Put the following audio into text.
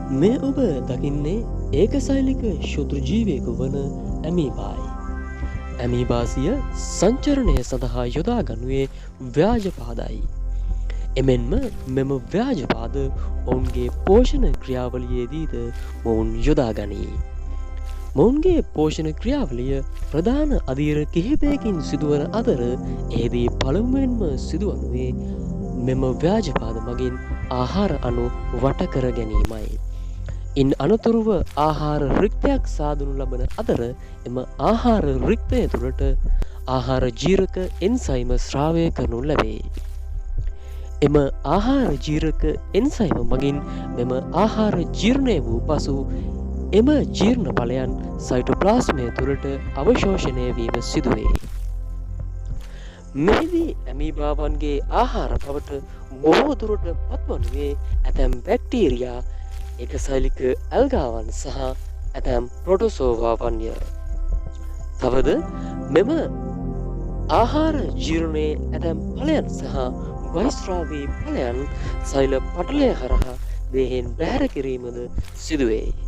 මේ ඔබ දකින්නේ ඒකසෛලික ශුද්‍ර ජීවයකු වන ඇමීබායි. ඇමීබාසිය සංචරණය සඳහා යොදා ගනුවේ ව්‍යාජපාදයි. එමෙන්ම මෙම ව්‍යාජපාද ඔවුන්ගේ පෝෂණ ක්‍රියාවලියේදීද මොවුන් යොදා ගනී. මොවුන්ගේ පෝෂණ ක්‍රියාවලිය ප්‍රධාන අධීර කිහිපයකින් සිදුවන අතර එහිදී පළමුවෙන්ම සිදුවනුවේ මෙම ව්‍යාජපාද මගින් ආහාර අනු වටකර ගැනීමයි. ඉන් අනතුරුව ආහාර රික්තයක් සාදනු ලබන අතර එම ආහාර රික්තය තුළට ආහාර ජීරක එන්සයිම ශ්‍රාවය කරනු ලැබේ. එම ආහාර ජීරක එන්සයිම මගින් මෙම ආහාර ජීර්ණය වූ පසු එම ජීර්ණ ඵලයන් සයිටෝප්ලාස්මය තුළට අවශෝෂණය වීම සිදුවේ. මෙහිදී ඇමීබාවන්ගේ ආහාර බවට බොහෝ දුරට පත්වනුවේ ඇතැම් බැක්ටීරියා ඒකසෛලික ඇල්ගාවන් සහ ඇතැම් ප්‍රොටෝසෝවාවන්ය. තවද මෙම ආහාර ජීර්ණයේ ඇතැම් ඵලයන් සහ බහිස්රාවී ඵලයන් සෛල පටලය හරහා දේහෙන් බැහැර කිරීමද සිදුවේ.